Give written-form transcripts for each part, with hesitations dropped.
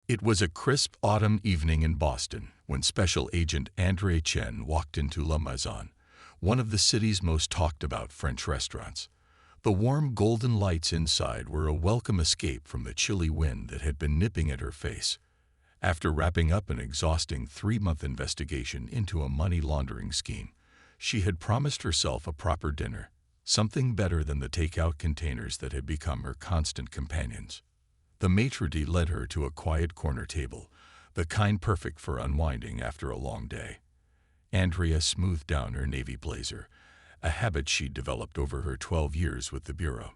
It was a crisp autumn evening in Boston when Special Agent Andrea Chen walked into La Maison, one of the city's most talked-about French restaurants. The warm golden lights inside were a welcome escape from the chilly wind that had been nipping at her face. After wrapping up an exhausting 3-month investigation into a money laundering scheme, she had promised herself a proper dinner, something better than the takeout containers that had become her constant companions. The maitre d' led her to a quiet corner table, the kind perfect for unwinding after a long day. Andrea smoothed down her navy blazer, a habit she'd developed over her 12 years with the bureau.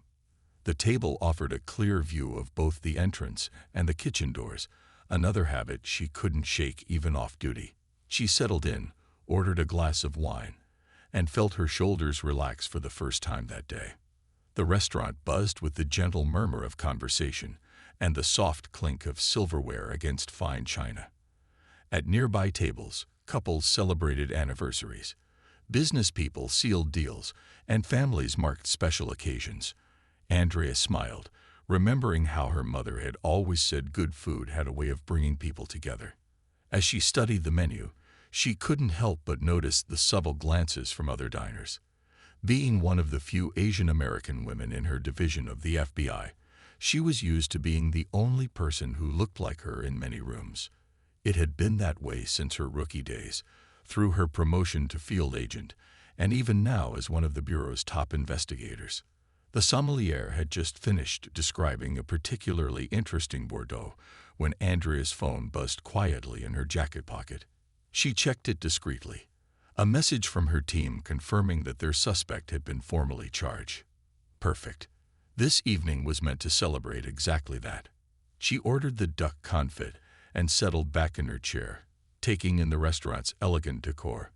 The table offered a clear view of both the entrance and the kitchen doors, another habit she couldn't shake even off duty. She settled in, ordered a glass of wine, and felt her shoulders relax for the first time that day. The restaurant buzzed with the gentle murmur of conversation and the soft clink of silverware against fine china. At nearby tables, couples celebrated anniversaries, business people sealed deals, and families marked special occasions. Andrea smiled, remembering how her mother had always said good food had a way of bringing people together. As she studied the menu, she couldn't help but notice the subtle glances from other diners. Being one of the few Asian American women in her division of the FBI, she was used to being the only person who looked like her in many rooms. It had been that way since her rookie days, through her promotion to field agent, and even now as one of the Bureau's top investigators. The sommelier had just finished describing a particularly interesting Bordeaux when Andrea's phone buzzed quietly in her jacket pocket. She checked it discreetly, a message from her team confirming that their suspect had been formally charged. Perfect. This evening was meant to celebrate exactly that. She ordered the duck confit and settled back in her chair, taking in the restaurant's elegant decor.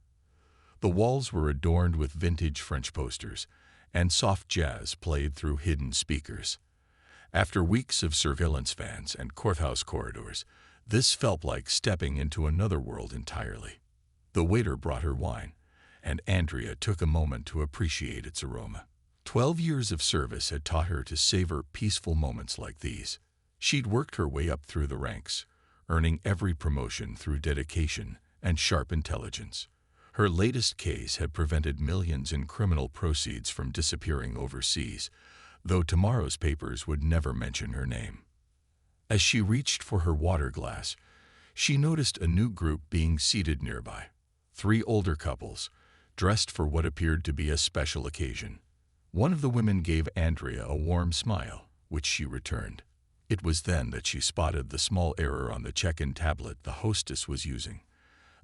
The walls were adorned with vintage French posters, and soft jazz played through hidden speakers. After weeks of surveillance vans and courthouse corridors, this felt like stepping into another world entirely. The waiter brought her wine, and Andrea took a moment to appreciate its aroma. 12 years of service had taught her to savor peaceful moments like these. She'd worked her way up through the ranks, earning every promotion through dedication and sharp intelligence. Her latest case had prevented millions in criminal proceeds from disappearing overseas, though tomorrow's papers would never mention her name. As she reached for her water glass, she noticed a new group being seated nearby. 3 older couples, dressed for what appeared to be a special occasion. One of the women gave Andrea a warm smile, which she returned. It was then that she spotted the small error on the check-in tablet the hostess was using,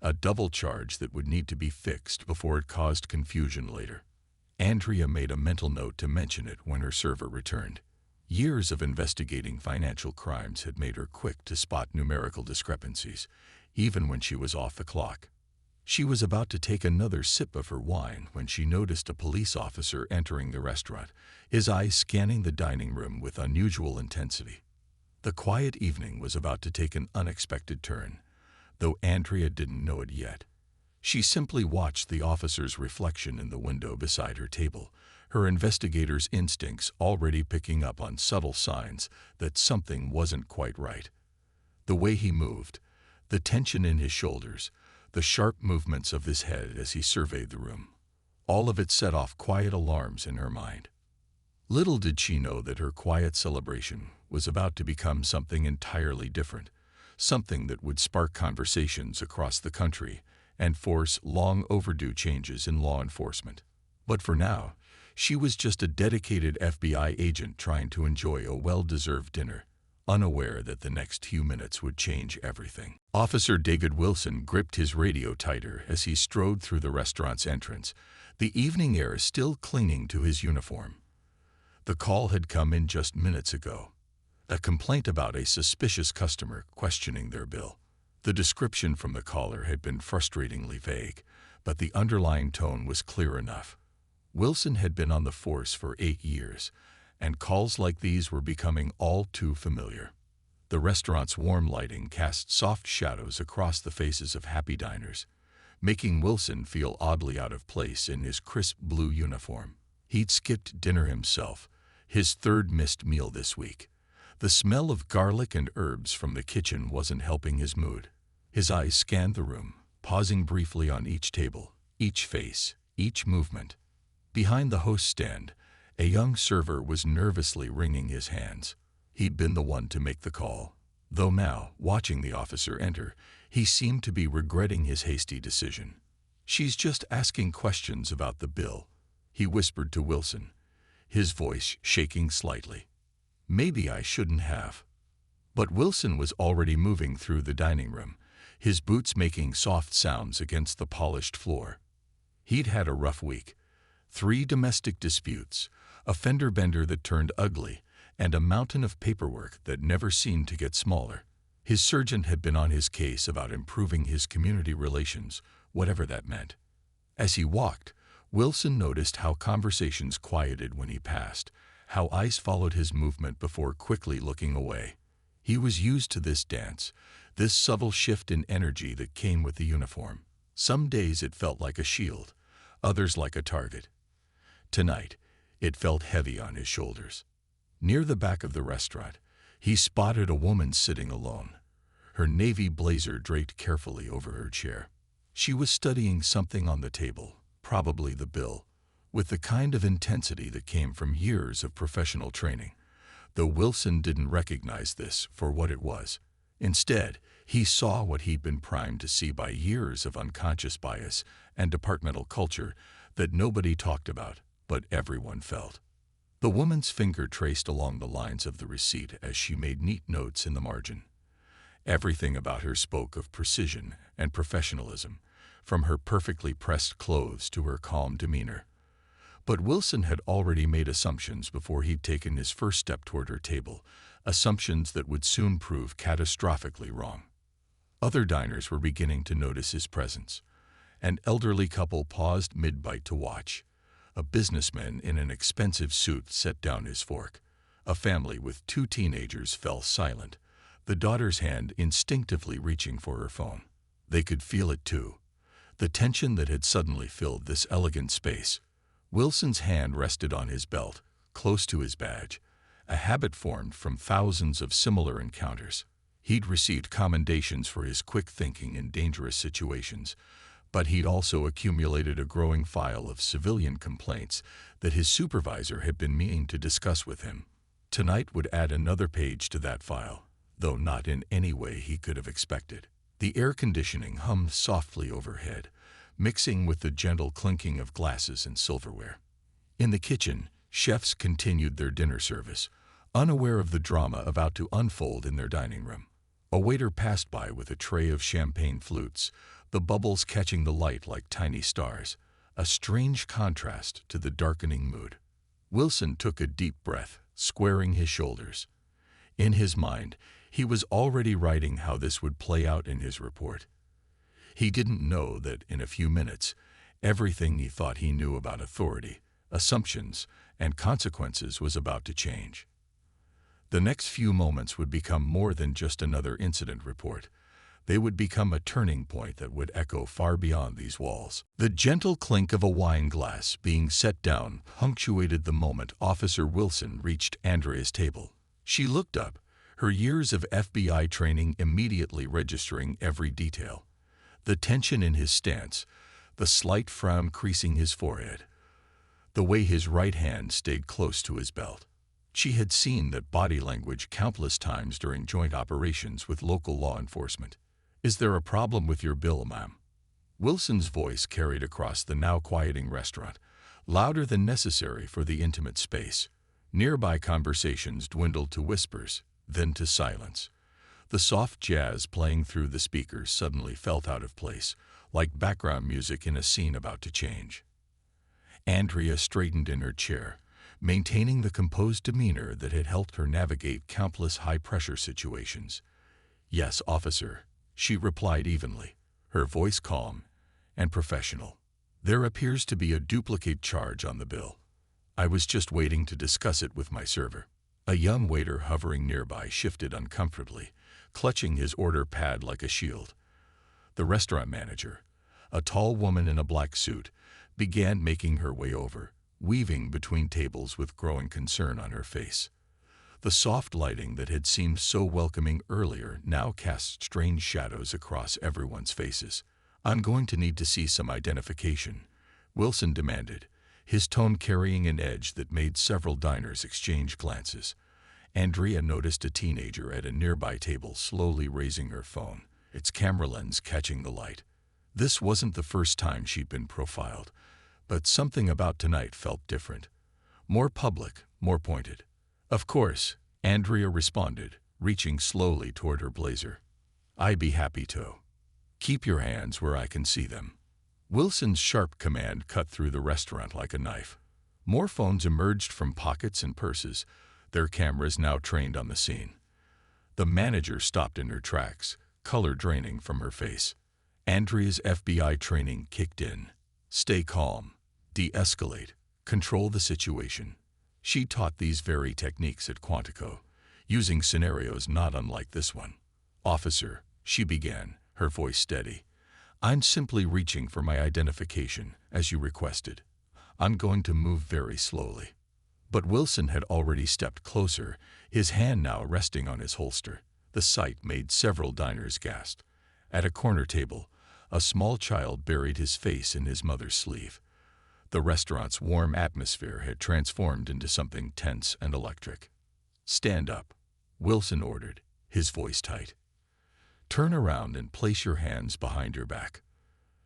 a double charge that would need to be fixed before it caused confusion later. Andrea made a mental note to mention it when her server returned. Years of investigating financial crimes had made her quick to spot numerical discrepancies, even when she was off the clock. She was about to take another sip of her wine when she noticed a police officer entering the restaurant, his eyes scanning the dining room with unusual intensity. The quiet evening was about to take an unexpected turn, though Andrea didn't know it yet. She simply watched the officer's reflection in the window beside her table, her investigator's instincts already picking up on subtle signs that something wasn't quite right. The way he moved, the tension in his shoulders, the sharp movements of his head as he surveyed the room, all of it set off quiet alarms in her mind. Little did she know that her quiet celebration was about to become something entirely different, something that would spark conversations across the country and force long overdue changes in law enforcement. But for now, she was just a dedicated FBI agent trying to enjoy a well-deserved dinner, unaware that the next few minutes would change everything. Officer David Wilson gripped his radio tighter as he strode through the restaurant's entrance, the evening air still clinging to his uniform. The call had come in just minutes ago, a complaint about a suspicious customer questioning their bill. The description from the caller had been frustratingly vague, but the underlying tone was clear enough. Wilson had been on the force for 8 years, and calls like these were becoming all too familiar. The restaurant's warm lighting cast soft shadows across the faces of happy diners, making Wilson feel oddly out of place in his crisp blue uniform. He'd skipped dinner himself, his 3rd missed meal this week. The smell of garlic and herbs from the kitchen wasn't helping his mood. His eyes scanned the room, pausing briefly on each table, each face, each movement. Behind the host stand, a young server was nervously wringing his hands. He'd been the one to make the call, though now, watching the officer enter, he seemed to be regretting his hasty decision. "She's just asking questions about the bill," he whispered to Wilson, his voice shaking slightly. "Maybe I shouldn't have." But Wilson was already moving through the dining room, his boots making soft sounds against the polished floor. He'd had a rough week. 3 domestic disputes, a fender bender that turned ugly, and a mountain of paperwork that never seemed to get smaller. His surgeon had been on his case about improving his community relations, whatever that meant. As he walked, Wilson noticed how conversations quieted when he passed, how eyes followed his movement before quickly looking away. He was used to this dance, this subtle shift in energy that came with the uniform. Some days it felt like a shield, others like a target. Tonight, it felt heavy on his shoulders. Near the back of the restaurant, he spotted a woman sitting alone, her navy blazer draped carefully over her chair. She was studying something on the table, probably the bill, with the kind of intensity that came from years of professional training, though Wilson didn't recognize this for what it was. Instead, he saw what he'd been primed to see by years of unconscious bias and departmental culture that nobody talked about, but everyone felt. The woman's finger traced along the lines of the receipt as she made neat notes in the margin. Everything about her spoke of precision and professionalism, from her perfectly pressed clothes to her calm demeanor. But Wilson had already made assumptions before he'd taken his first step toward her table, assumptions that would soon prove catastrophically wrong. Other diners were beginning to notice his presence. An elderly couple paused mid-bite to watch. A businessman in an expensive suit set down his fork. A family with 2 teenagers fell silent, the daughter's hand instinctively reaching for her phone. They could feel it too, the tension that had suddenly filled this elegant space. Wilson's hand rested on his belt, close to his badge, a habit formed from thousands of similar encounters. He'd received commendations for his quick thinking in dangerous situations, but he'd also accumulated a growing file of civilian complaints that his supervisor had been meaning to discuss with him. Tonight would add another page to that file, though not in any way he could have expected. The air conditioning hummed softly overhead, mixing with the gentle clinking of glasses and silverware. In the kitchen, chefs continued their dinner service, unaware of the drama about to unfold in their dining room. A waiter passed by with a tray of champagne flutes, the bubbles catching the light like tiny stars, a strange contrast to the darkening mood. Wilson took a deep breath, squaring his shoulders. In his mind, he was already writing how this would play out in his report. He didn't know that in a few minutes, everything he thought he knew about authority, assumptions, and consequences was about to change. The next few moments would become more than just another incident report. They would become a turning point that would echo far beyond these walls. The gentle clink of a wine glass being set down punctuated the moment Officer Wilson reached Andrea's table. She looked up, her years of FBI training immediately registering every detail. The tension in his stance, the slight frown creasing his forehead, the way his right hand stayed close to his belt. She had seen that body language countless times during joint operations with local law enforcement. "Is there a problem with your bill, ma'am?" Wilson's voice carried across the now quieting restaurant, louder than necessary for the intimate space. Nearby conversations dwindled to whispers, then to silence. The soft jazz playing through the speakers suddenly felt out of place, like background music in a scene about to change. Andrea straightened in her chair, maintaining the composed demeanor that had helped her navigate countless high-pressure situations. "Yes, officer," she replied evenly, her voice calm and professional. "There appears to be a duplicate charge on the bill. I was just waiting to discuss it with my server." A young waiter hovering nearby shifted uncomfortably, clutching his order pad like a shield. The restaurant manager, a tall woman in a black suit, began making her way over, weaving between tables with growing concern on her face. The soft lighting that had seemed so welcoming earlier now cast strange shadows across everyone's faces. "I'm going to need to see some identification," Wilson demanded, his tone carrying an edge that made several diners exchange glances. Andrea noticed a teenager at a nearby table slowly raising her phone, its camera lens catching the light. This wasn't the first time she'd been profiled, but something about tonight felt different. More public, more pointed. "Of course," Andrea responded, reaching slowly toward her blazer. "I'd be happy to. Keep your hands where I can see them." Wilson's sharp command cut through the restaurant like a knife. More phones emerged from pockets and purses, their cameras now trained on the scene. The manager stopped in her tracks, color draining from her face. Andrea's FBI training kicked in. Stay calm, de-escalate, control the situation. She taught these very techniques at Quantico, using scenarios not unlike this one. "Officer," she began, her voice steady, "I'm simply reaching for my identification, as you requested. I'm going to move very slowly." But Wilson had already stepped closer, his hand now resting on his holster. The sight made several diners gasp. At a corner table, a small child buried his face in his mother's sleeve. The restaurant's warm atmosphere had transformed into something tense and electric. "Stand up," Wilson ordered, his voice tight. "Turn around and place your hands behind your back."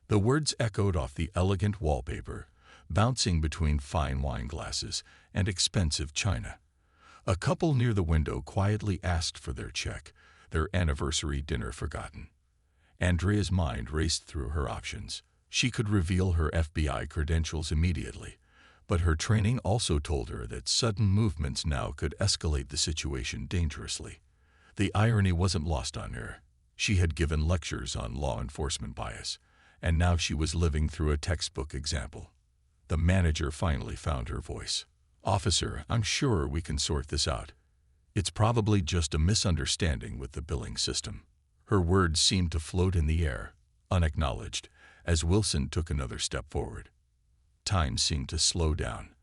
The words echoed off the elegant wallpaper, bouncing between fine wine glasses and expensive china. A couple near the window quietly asked for their check, their anniversary dinner forgotten. Andrea's mind raced through her options. She could reveal her FBI credentials immediately, but her training also told her that sudden movements now could escalate the situation dangerously. The irony wasn't lost on her. She had given lectures on law enforcement bias, and now she was living through a textbook example. The manager finally found her voice. "Officer, I'm sure we can sort this out. It's probably just a misunderstanding with the billing system." Her words seemed to float in the air, unacknowledged, as Wilson took another step forward. Time seemed to slow down.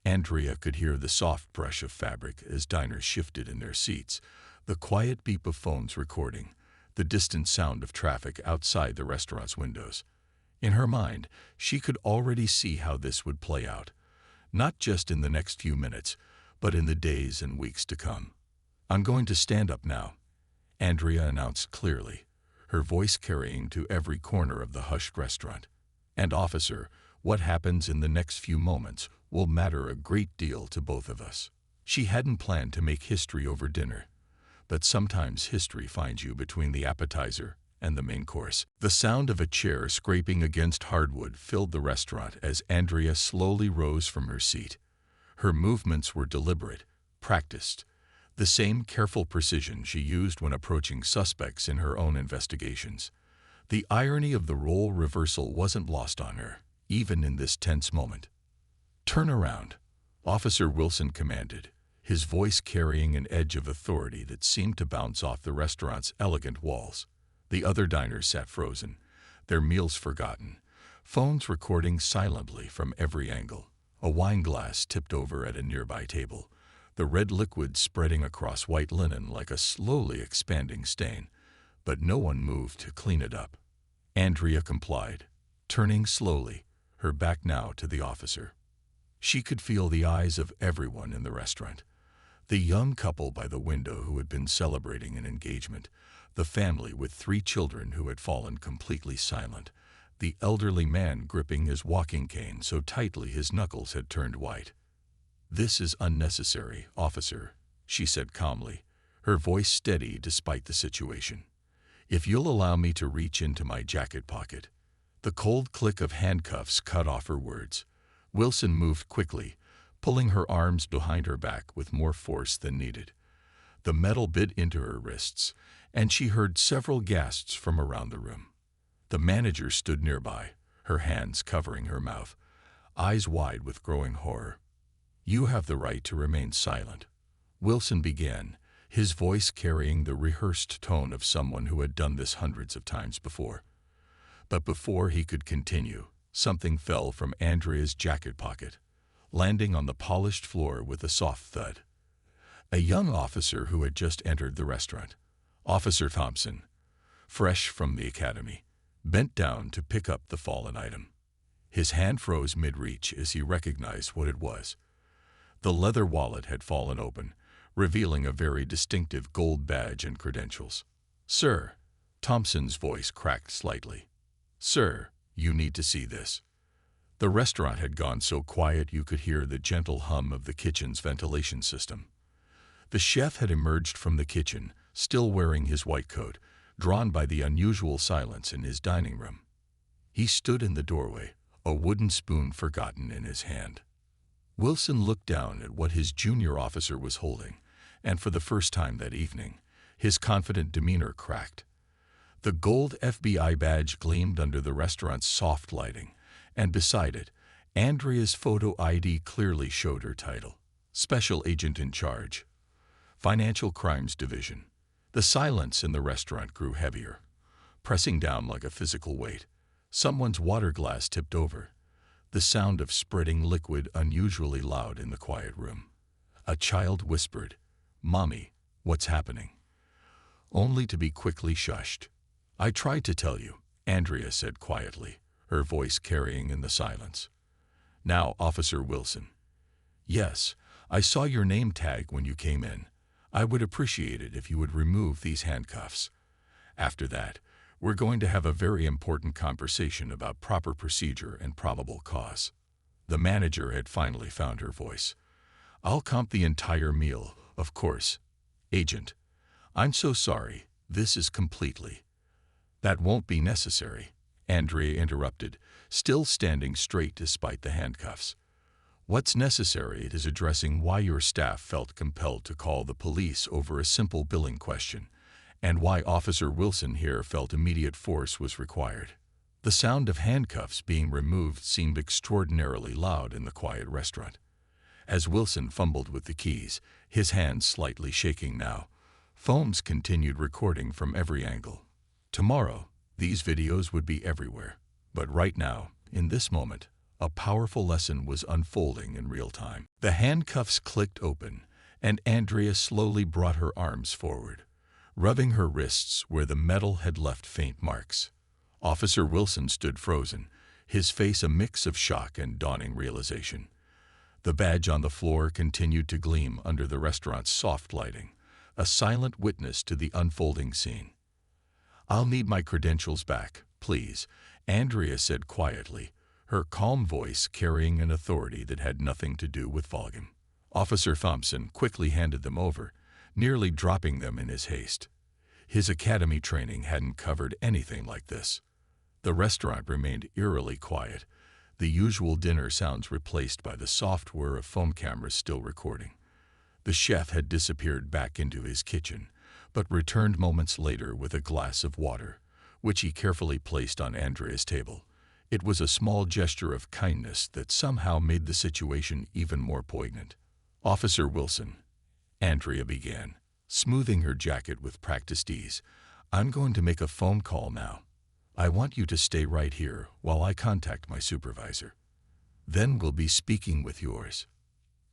Andrea could hear the soft brush of fabric as diners shifted in their seats, the quiet beep of phones recording, the distant sound of traffic outside the restaurant's windows. In her mind, she could already see how this would play out, not just in the next few minutes, but in the days and weeks to come. "I'm going to stand up now," Andrea announced clearly, her voice carrying to every corner of the hushed restaurant. "And officer, what happens in the next few moments will matter a great deal to both of us." She hadn't planned to make history over dinner, but sometimes history finds you between the appetizer and the main course. The sound of a chair scraping against hardwood filled the restaurant as Andrea slowly rose from her seat. Her movements were deliberate, practiced, the same careful precision she used when approaching suspects in her own investigations. The irony of the role reversal wasn't lost on her, even in this tense moment. "Turn around," Officer Wilson commanded, his voice carrying an edge of authority that seemed to bounce off the restaurant's elegant walls. The other diners sat frozen, their meals forgotten, phones recording silently from every angle. A wine glass tipped over at a nearby table, the red liquid spreading across white linen like a slowly expanding stain, but no one moved to clean it up. Andrea complied, turning slowly, her back now to the officer. She could feel the eyes of everyone in the restaurant. The young couple by the window who had been celebrating an engagement, the family with 3 children who had fallen completely silent, the elderly man gripping his walking cane so tightly his knuckles had turned white. "This is unnecessary, officer," she said calmly, her voice steady despite the situation. "If you'll allow me to reach into my jacket pocket." The cold click of handcuffs cut off her words. Wilson moved quickly, pulling her arms behind her back with more force than needed. The metal bit into her wrists, and she heard several gasps from around the room. The manager stood nearby, her hands covering her mouth, eyes wide with growing horror. "You have the right to remain silent," Wilson began, his voice carrying the rehearsed tone of someone who had done this hundreds of times before. But before he could continue, something fell from Andrea's jacket pocket, landing on the polished floor with a soft thud. a young officer who had just entered the restaurant. Officer Thompson, fresh from the academy, bent down to pick up the fallen item. His hand froze mid-reach as he recognized what it was. The leather wallet had fallen open, revealing a very distinctive gold badge and credentials. "Sir," Thompson's voice cracked slightly. "Sir, you need to see this." The restaurant had gone so quiet you could hear the gentle hum of the kitchen's ventilation system. The chef had emerged from the kitchen, still wearing his white coat, drawn by the unusual silence in his dining room. He stood in the doorway, a wooden spoon forgotten in his hand. Wilson looked down at what his junior officer was holding, and for the first time that evening, his confident demeanor cracked. The gold FBI badge gleamed under the restaurant's soft lighting, and beside it, Andrea's photo ID clearly showed her title: Special Agent in Charge, Financial Crimes Division. The silence in the restaurant grew heavier, pressing down like a physical weight. Someone's water glass tipped over, the sound of spreading liquid unusually loud in the quiet room. A child whispered, "Mommy, what's happening?" only to be quickly shushed. "I tried to tell you," Andrea said quietly, her voice carrying in the silence. "Now, Officer Wilson." "Yes, I saw your name tag when you came in. I would appreciate it if you would remove these handcuffs. After that, we're going to have a very important conversation about proper procedure and probable cause." The manager had finally found her voice. "I'll comp the entire meal, of course. Agent, I'm so sorry, this is completely—" "That won't be necessary," Andrea interrupted, still standing straight despite the handcuffs. "What's necessary is addressing why your staff felt compelled to call the police over a simple billing question, and why Officer Wilson here felt immediate force was required." The sound of handcuffs being removed seemed extraordinarily loud in the quiet restaurant. As Wilson fumbled with the keys, his hands slightly shaking now, phones continued recording from every angle. Tomorrow, these videos would be everywhere. But right now, in this moment, a powerful lesson was unfolding in real time. The handcuffs clicked open, and Andrea slowly brought her arms forward, rubbing her wrists where the metal had left faint marks. Officer Wilson stood frozen, his face a mix of shock and dawning realization. The badge on the floor continued to gleam under the restaurant's soft lighting, a silent witness to the unfolding scene. "I'll need my credentials back, please," Andrea said quietly, her calm voice carrying an authority that had nothing to do with volume. Officer Thompson quickly handed them over, nearly dropping them in his haste. His academy training hadn't covered anything like this. The restaurant remained eerily quiet, the usual dinner sounds replaced by the soft whir of phone cameras still recording. The chef had disappeared back into his kitchen, but returned moments later with a glass of water, which he carefully placed on Andrea's table. It was a small gesture of kindness that somehow made the situation even more poignant. "Officer Wilson," Andrea began, smoothing her jacket with practiced ease, "I'm going to make a phone call now. I want you to stay right here while I contact my supervisor. Then we'll be speaking with yours."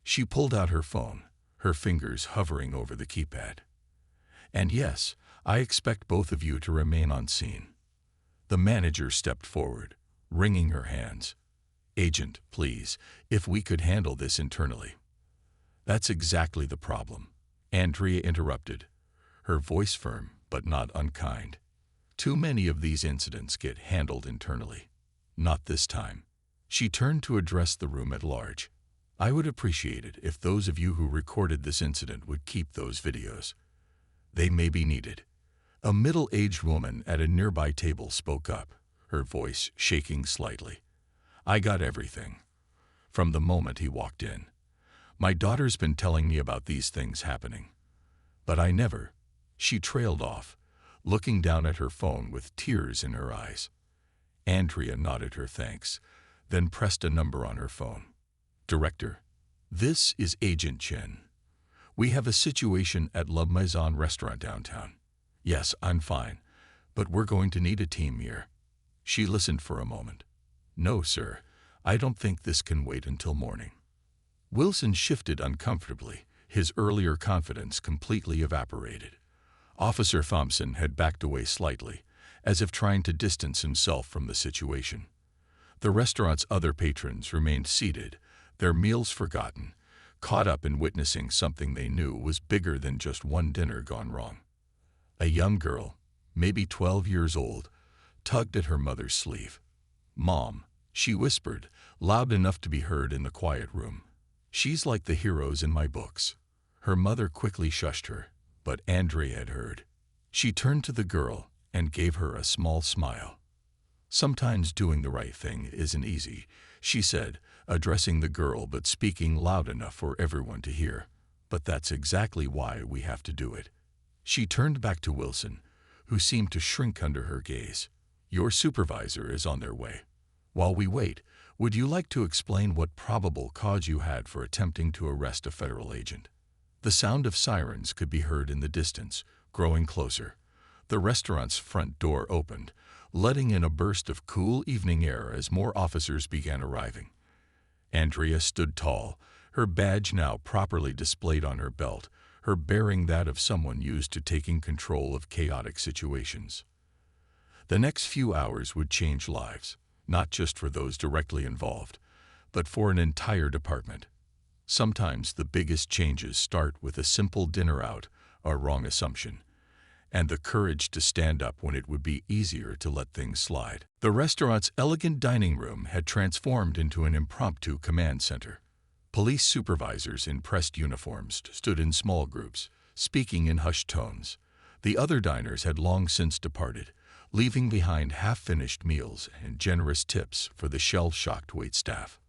She pulled out her phone, her fingers hovering over the keypad. "And yes, I expect both of you to remain on scene." The manager stepped forward, wringing her hands. "Agent, please, if we could handle this internally." "That's exactly the problem," Andrea interrupted, her voice firm but not unkind. "Too many of these incidents get handled internally. Not this time." She turned to address the room at large. "I would appreciate it if those of you who recorded this incident would keep those videos. They may be needed." A middle-aged woman at a nearby table spoke up, her voice shaking slightly. "I got everything from the moment he walked in. My daughter's been telling me about these things happening. But I never—" She trailed off, looking down at her phone with tears in her eyes. Andrea nodded her thanks, then pressed a number on her phone. "Director, this is Agent Chen. We have a situation at La Maison restaurant downtown. Yes, I'm fine, but we're going to need a team here." She listened for a moment. "No, sir, I don't think this can wait until morning." Wilson shifted uncomfortably, His earlier confidence completely evaporated. Officer Thompson had backed away slightly, as if trying to distance himself from the situation. The restaurant's other patrons remained seated, their meals forgotten, caught up in witnessing something they knew was bigger than just one dinner gone wrong. A young girl, maybe 12 years old, tugged at her mother's sleeve. "Mom," she whispered, loud enough to be heard in the quiet room. "She's like the heroes in my books." Her mother quickly shushed her, but Andrea had heard. She turned to the girl and gave her a small smile. "Sometimes doing the right thing isn't easy," she said, addressing the girl but speaking loud enough for everyone to hear. "But that's exactly why we have to do it." She turned back to Wilson, who seemed to shrink under her gaze. "Your supervisor is on their way. While we wait, would you like to explain what probable cause you had for attempting to arrest a federal agent?" The sound of sirens could be heard in the distance, growing closer. The restaurant's front door opened, letting in a burst of cool evening air as more officers began arriving. Andrea stood tall, her badge now properly displayed on her belt, her bearing that of someone used to taking control of chaotic situations. The next few hours would change lives, not just for those directly involved, but for an entire department. Sometimes the biggest changes start with a simple dinner out, a wrong assumption, and the courage to stand up when it would be easier to let things slide. The restaurant's elegant dining room had transformed into an impromptu command center. Police supervisors in pressed uniforms stood in small groups, speaking in hushed tones. The other diners had long since departed, leaving behind half-finished meals and generous tips for the shell-shocked waitstaff.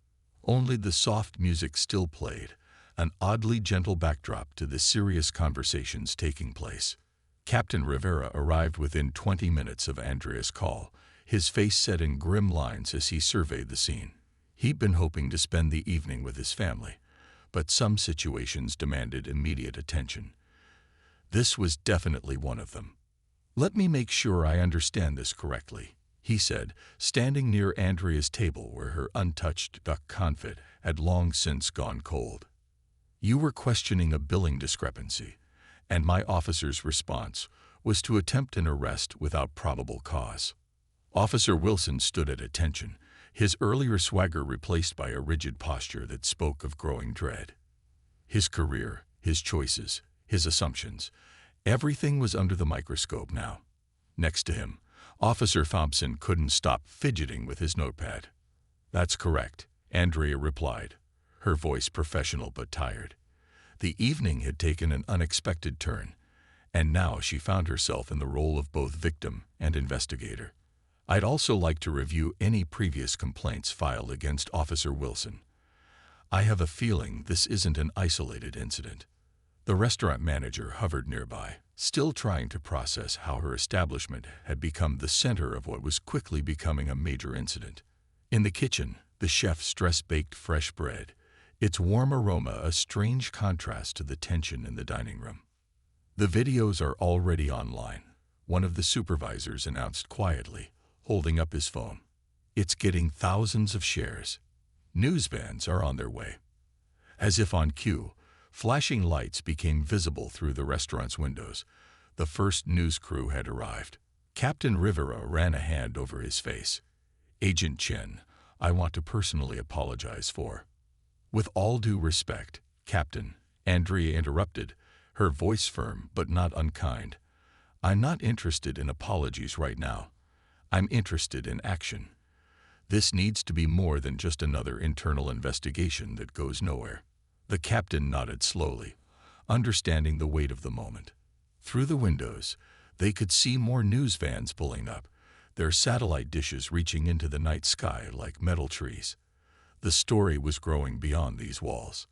Only the soft music still played, an oddly gentle backdrop to the serious conversations taking place. Captain Rivera arrived within 20 minutes of Andrea's call, his face set in grim lines as he surveyed the scene. He'd been hoping to spend the evening with his family, but some situations demanded immediate attention. This was definitely one of them. "Let me make sure I understand this correctly," he said, standing near Andrea's table where her untouched duck confit had long since gone cold. "You were questioning a billing discrepancy, and my officer's response was to attempt an arrest without probable cause." Officer Wilson stood at attention, his earlier swagger replaced by a rigid posture that spoke of growing dread. His career, his choices, his assumptions, everything was under the microscope now. Next to him, Officer Thompson couldn't stop fidgeting with his notepad. "That's correct," Andrea replied, her voice professional but tired. The evening had taken an unexpected turn, and now she found herself in the role of both victim and investigator. "I'd also like to review any previous complaints filed against Officer Wilson. I have a feeling this isn't an isolated incident." The restaurant manager hovered nearby, still trying to process how her establishment had become the center of what was quickly becoming a major incident. In the kitchen, the chef stress-baked fresh bread, its warm aroma a strange contrast to the tension in the dining room. "The videos are already online," one of the supervisors announced quietly, holding up his phone. "It's getting thousands of shares. News vans are on their way." As if on cue, flashing lights became visible through the restaurant's windows. The first news crew had arrived. Captain Rivera ran a hand over his face. "Agent Chen, I want to personally apologize for—" "With all due respect, Captain," Andrea interrupted, her voice firm but not unkind. "I'm not interested in apologies right now. I'm interested in action. This needs to be more than just another internal investigation that goes nowhere." The captain nodded slowly, understanding the weight of the moment. Through the windows, they could see more news vans pulling up, their satellite dishes reaching into the night sky like metal trees. The story was growing beyond these walls.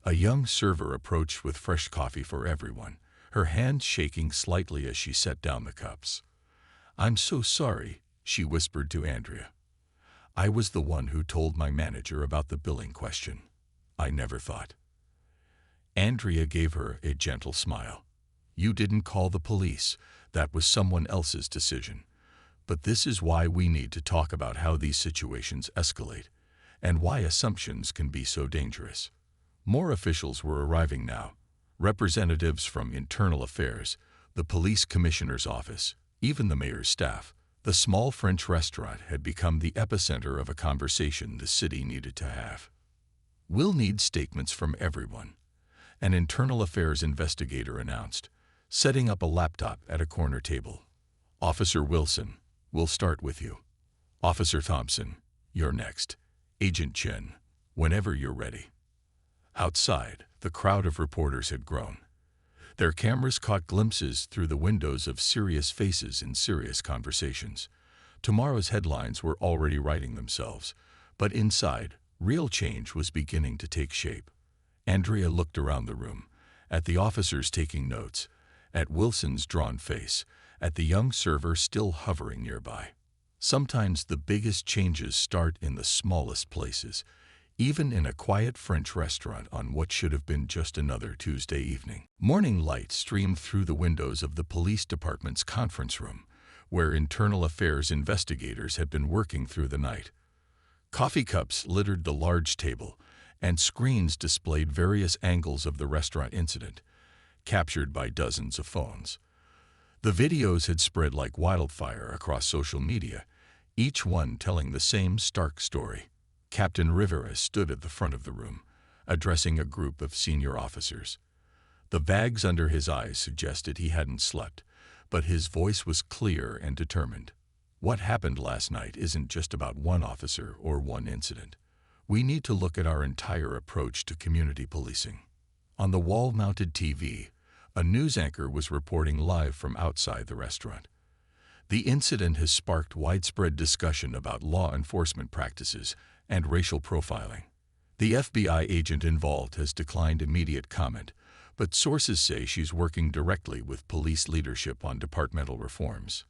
A young server approached with fresh coffee for everyone, her hand shaking slightly as she set down the cups. "I'm so sorry," she whispered to Andrea. "I was the one who told my manager about the billing question. I never thought." Andrea gave her a gentle smile. "You didn't call the police. That was someone else's decision. But this is why we need to talk about how these situations escalate, and why assumptions can be so dangerous." More officials were arriving now, Representatives from Internal Affairs, the police commissioner's office, even the mayor's staff. The small French restaurant had become the epicenter of a conversation the city needed to have. "We'll need statements from everyone," an Internal Affairs investigator announced, setting up a laptop at a corner table. "Officer Wilson, we'll start with you. Officer Thompson, you're next. Agent Chen, whenever you're ready." Outside, the crowd of reporters had grown. Their cameras caught glimpses through the windows of serious faces in serious conversations. Tomorrow's headlines were already writing themselves, but inside, real change was beginning to take shape. Andrea looked around the room, at the officers taking notes, at Wilson's drawn face, at the young server still hovering nearby. Sometimes the biggest changes start in the smallest places, even in a quiet French restaurant on what should have been just another Tuesday evening. Morning light streamed through the windows of the police department's conference room, where Internal Affairs investigators had been working through the night. Coffee cups littered the large table, and screens displayed various angles of the restaurant incident, captured by dozens of phones. The videos had spread like wildfire across social media, each one telling the same stark story. Captain Rivera stood at the front of the room, addressing a group of senior officers. The bags under his eyes suggested he hadn't slept, but his voice was clear and determined. "What happened last night isn't just about one officer or one incident. We need to look at our entire approach to community policing." On the wall-mounted TV, a news anchor was reporting live from outside the restaurant. "The incident has sparked widespread discussion about law enforcement practices and racial profiling. The FBI agent involved has declined immediate comment, but sources say she's working directly with police leadership on departmental reforms."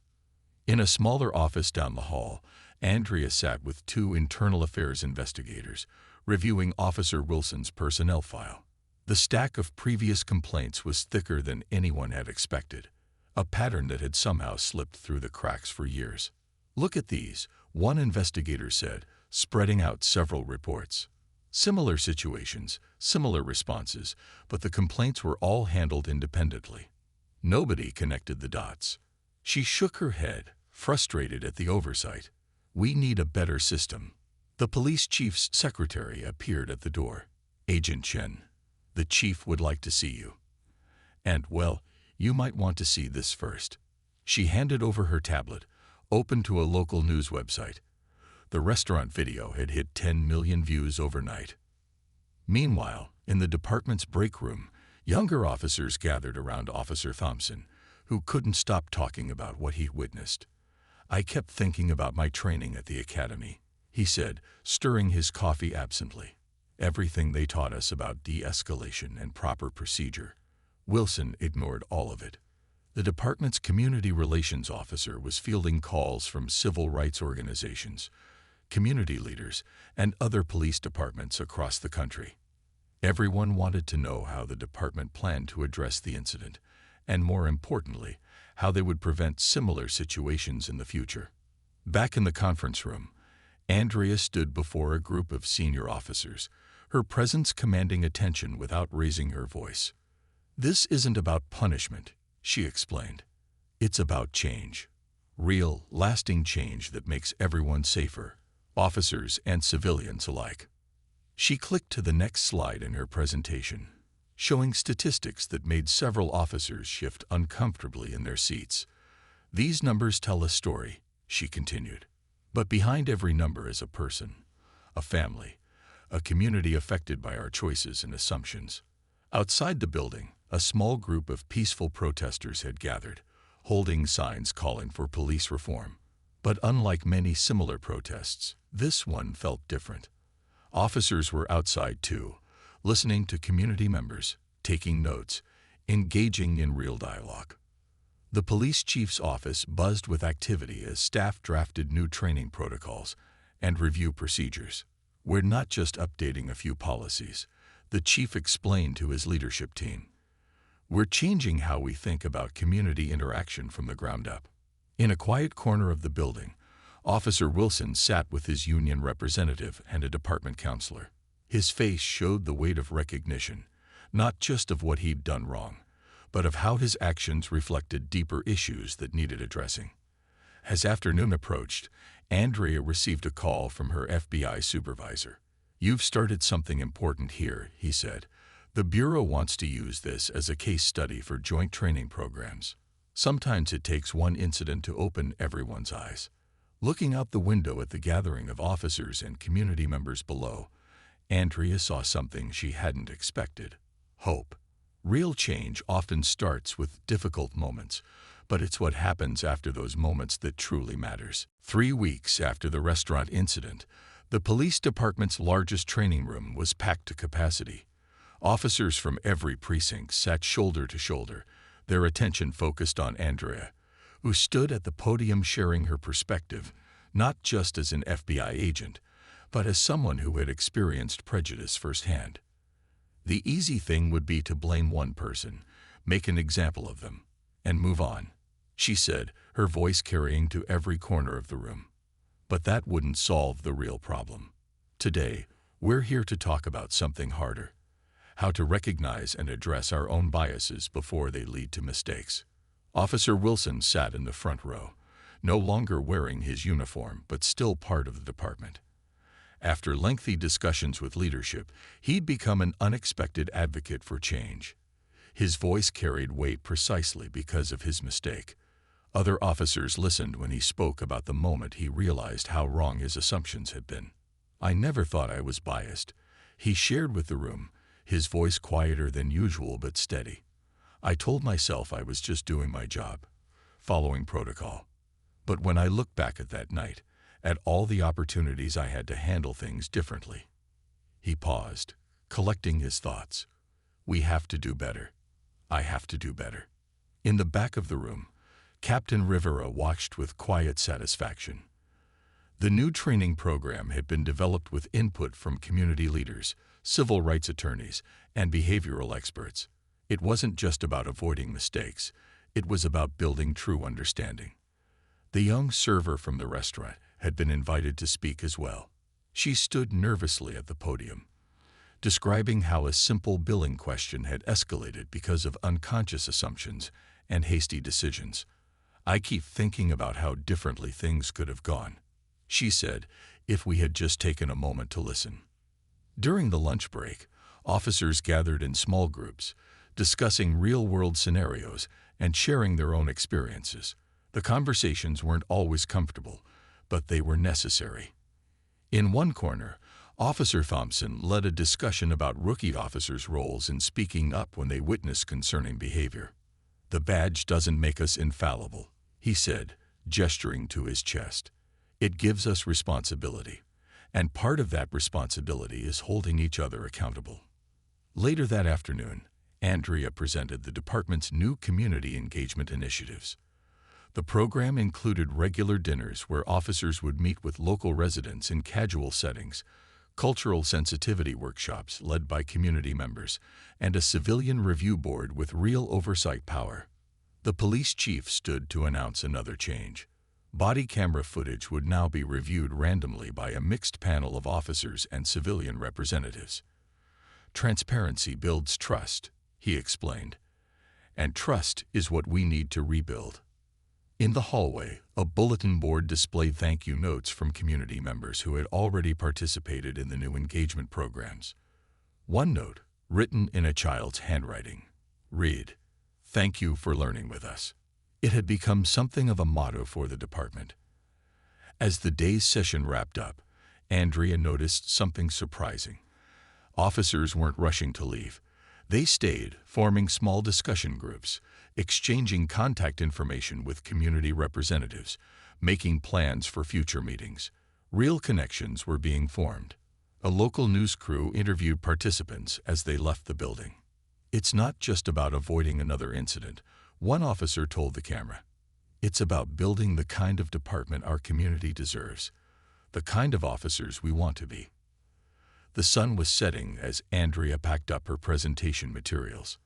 In a smaller office down the hall, Andrea sat with two Internal Affairs investigators, reviewing Officer Wilson's personnel file. The stack of previous complaints was thicker than anyone had expected, a pattern that had somehow slipped through the cracks for years. "Look at these," one investigator said, spreading out several reports. Similar situations, similar responses, but the complaints were all handled independently. Nobody connected the dots. She shook her head, frustrated at the oversight. "We need a better system." The police chief's secretary appeared at the door. "Agent Chen, the chief would like to see you. And, well, you might want to see this first." She handed over her tablet, open to a local news website. The restaurant video had hit 10 million views overnight. Meanwhile, in the department's break room, younger officers gathered around Officer Thompson, who couldn't stop talking about what he'd witnessed. "I kept thinking about my training at the academy," he said, stirring his coffee absently. "Everything they taught us about de-escalation and proper procedure." Wilson ignored all of it. The department's community relations officer was fielding calls from civil rights organizations, community leaders, and other police departments across the country. Everyone wanted to know how the department planned to address the incident, and more importantly, how they would prevent similar situations in the future. Back in the conference room, Andrea stood before a group of senior officers, her presence commanding attention without raising her voice. "This isn't about punishment," she explained. "It's about change. Real, lasting change that makes everyone safer, officers and civilians alike." She clicked to the next slide in her presentation, showing statistics that made several officers shift uncomfortably in their seats. "These numbers tell a story," she continued. "But behind every number is a person, a family, a community affected by our choices and assumptions." Outside the building, a small group of peaceful protesters had gathered, holding signs calling for police reform. But unlike many similar protests, this one felt different. Officers were outside too, listening to community members, taking notes, engaging in real dialogue. The police chief's office buzzed with activity as staff drafted new training protocols and review procedures. "We're not just updating a few policies," the chief explained to his leadership team. "We're changing how we think about community interaction from the ground up." In a quiet corner of the building, Officer Wilson sat with his union representative and a department counselor. His face showed the weight of recognition, not just of what he'd done wrong, but of how his actions reflected deeper issues that needed addressing. As afternoon approached, Andrea received a call from her FBI supervisor. "You've started something important here," he said. "The Bureau wants to use this as a case study for joint training programs. Sometimes it takes one incident to open everyone's eyes." Looking out the window at the gathering of officers and community members below, Andrea saw something she hadn't expected: hope. Real change often starts with difficult moments, but it's what happens after those moments that truly matters. 3 weeks after the restaurant incident, the police department's largest training room was packed to capacity. Officers from every precinct sat shoulder to shoulder, their attention focused on Andrea, who stood at the podium sharing her perspective, not just as an FBI agent, but as someone who had experienced prejudice firsthand. The easy thing would be to blame one person, make an example of them, and move on, she said, her voice carrying to every corner of the room. But that wouldn't solve the real problem. Today, we're here to talk about something harder: how to recognize and address our own biases before they lead to mistakes. Officer Wilson sat in the front row, no longer wearing his uniform but still part of the department. After lengthy discussions with leadership, he'd become an unexpected advocate for change. His voice carried weight precisely because of his mistake. Other officers listened when he spoke about the moment he realized how wrong his assumptions had been. "I never thought I was biased," he shared with the room, his voice quieter than usual but steady. "I told myself I was just doing my job, following protocol. But when I look back at that night, at all the opportunities I had to handle things differently." He paused, collecting his thoughts. "We have to do better. I have to do better." In the back of the room, Captain Rivera watched with quiet satisfaction. The new training program had been developed with input from community leaders, civil rights attorneys, and behavioral experts. It wasn't just about avoiding mistakes, it was about building true understanding. The young server from the restaurant had been invited to speak as well. She stood nervously at the podium, describing how a simple billing question had escalated because of unconscious assumptions and hasty decisions. "I keep thinking about how differently things could have gone," she said, "if we had just taken a moment to listen." During the lunch break, officers gathered in small groups, discussing real-world scenarios and sharing their own experiences. The conversations weren't always comfortable, but they were necessary. In one corner, Officer Thompson led a discussion about rookie officers' roles in speaking up when they witness concerning behavior. "The badge doesn't make us infallible," he said, gesturing to his chest. "It gives us responsibility, and part of that responsibility is holding each other accountable." Later that afternoon, Andrea presented the department's new community engagement initiatives. The program included regular dinners where officers would meet with local residents in casual settings, cultural sensitivity workshops led by community members, and a civilian review board with real oversight power. The police chief stood to announce another change. Body camera footage would now be reviewed randomly by a mixed panel of officers and civilian representatives. "Transparency builds trust," he explained, "and trust is what we need to rebuild." In the hallway, a bulletin board displayed thank you notes from community members who had already participated in the new engagement programs. One note, written in a child's handwriting, read, "Thank you for learning with us." It had become something of a motto for the department. As the day's session wrapped up, Andrea noticed something surprising. Officers weren't rushing to leave. They stayed, forming small discussion groups, exchanging contact information with community representatives, making plans for future meetings. Real connections were being formed. A local news crew interviewed participants as they left the building. "It's not just about avoiding another incident," one officer told the camera. "It's about building the kind of department our community deserves, the kind of officers we want to be." The sun was setting as Andrea packed up her presentation materials.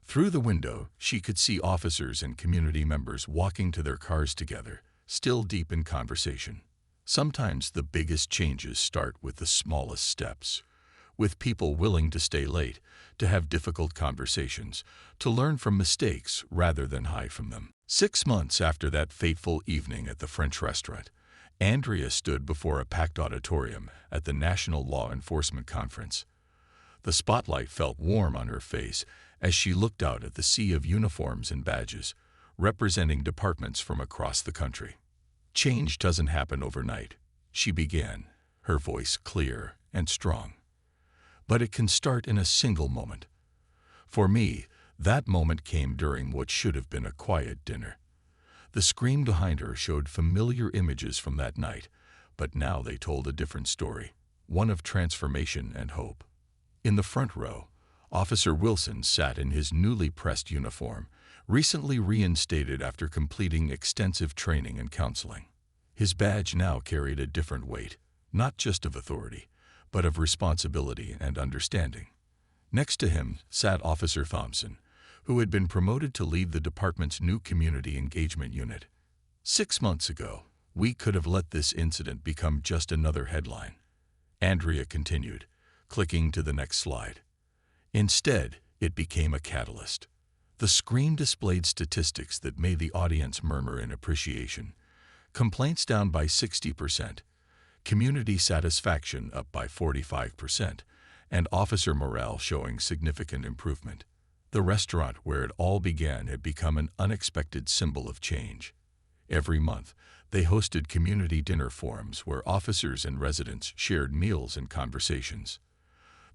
Through the window, she could see officers and community members walking to their cars together, still deep in conversation. Sometimes the biggest changes start with the smallest steps. with people willing to stay late, to have difficult conversations, to learn from mistakes rather than hide from them. 6 months after that fateful evening at the French restaurant, Andrea stood before a packed auditorium at the National Law Enforcement Conference. The spotlight felt warm on her face as she looked out at the sea of uniforms and badges, representing departments from across the country. "Change doesn't happen overnight," she began, her voice clear and strong. "But it can start in a single moment. For me, that moment came during what should have been a quiet dinner." The screen behind her showed familiar images from that night, but now they told a different story, one of transformation and hope. In the front row, Officer Wilson sat in his newly pressed uniform, recently reinstated after completing extensive training and counseling. His badge now carried a different weight, not just of authority, but of responsibility and understanding. Next to him sat Officer Thompson, who had been promoted to lead the department's new community engagement unit. 6 months ago, we could have let this incident become just another headline. Andrea continued, clicking to the next slide. Instead, it became a catalyst. The screen displayed statistics that made the audience murmur in appreciation. Complaints down by 60%, community satisfaction up by 45%, and officer morale showing significant improvement. The restaurant where it all began had become an unexpected symbol of change. Every month, they hosted community dinner forums where officers and residents shared meals and conversations.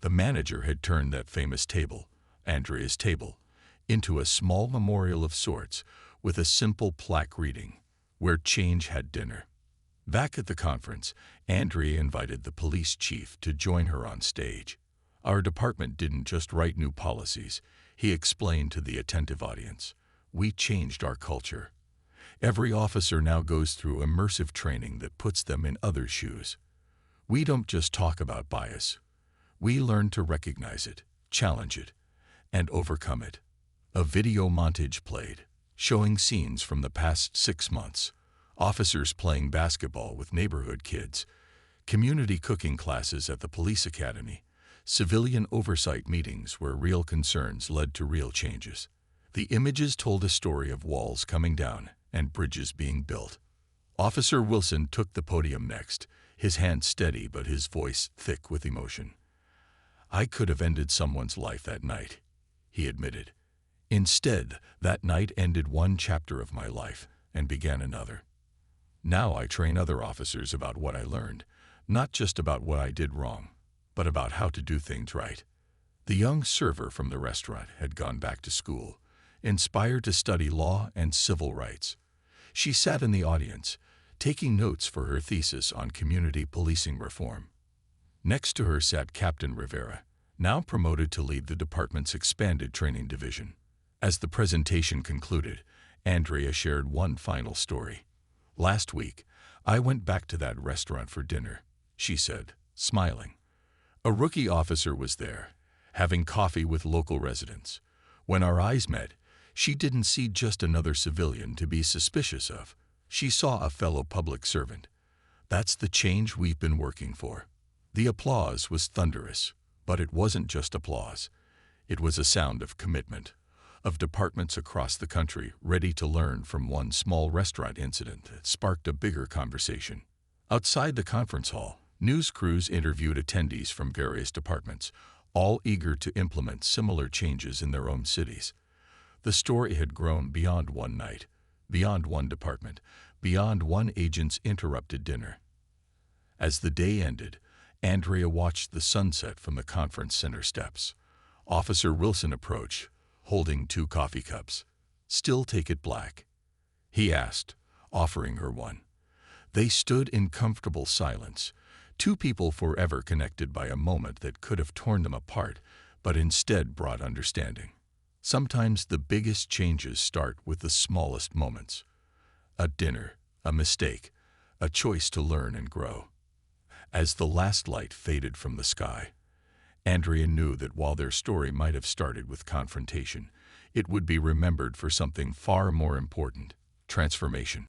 The manager had turned that famous table, Andrea's table, into a small memorial of sorts with a simple plaque reading, "Where Change Had Dinner." Back at the conference, Andrea invited the police chief to join her on stage. "Our department didn't just write new policies," he explained to the attentive audience. "We changed our culture. Every officer now goes through immersive training that puts them in others' shoes. We don't just talk about bias. We learn to recognize it, challenge it, and overcome it." A video montage played, showing scenes from the past 6 months. Officers playing basketball with neighborhood kids, community cooking classes at the police academy, civilian oversight meetings where real concerns led to real changes. The images told a story of walls coming down and bridges being built. Officer Wilson took the podium next, his hand steady but his voice thick with emotion. "I could have ended someone's life that night," he admitted. "Instead, that night ended one chapter of my life and began another. Now I train other officers about what I learned, not just about what I did wrong, but about how to do things right." The young server from the restaurant had gone back to school, inspired to study law and civil rights. She sat in the audience, taking notes for her thesis on community policing reform. Next to her sat Captain Rivera, now promoted to lead the department's expanded training division. As the presentation concluded, Andrea shared one final story. "Last week, I went back to that restaurant for dinner," she said, smiling. "A rookie officer was there, having coffee with local residents. When our eyes met, she didn't see just another civilian to be suspicious of. She saw a fellow public servant. That's the change we've been working for." The applause was thunderous, but it wasn't just applause. It was a sound of commitment, of departments across the country ready to learn from one small restaurant incident that sparked a bigger conversation. Outside the conference hall, news crews interviewed attendees from various departments, all eager to implement similar changes in their own cities. The story had grown beyond one night, beyond one department, beyond one agent's interrupted dinner. As the day ended, Andrea watched the sunset from the conference center steps. Officer Wilson approached, holding 2 coffee cups. "Still take it black?" he asked, offering her one. They stood in comfortable silence, 2 people forever connected by a moment that could have torn them apart, but instead brought understanding. Sometimes the biggest changes start with the smallest moments. A dinner, a mistake, a choice to learn and grow. As the last light faded from the sky, Andrea knew that while their story might have started with confrontation, it would be remembered for something far more important: transformation.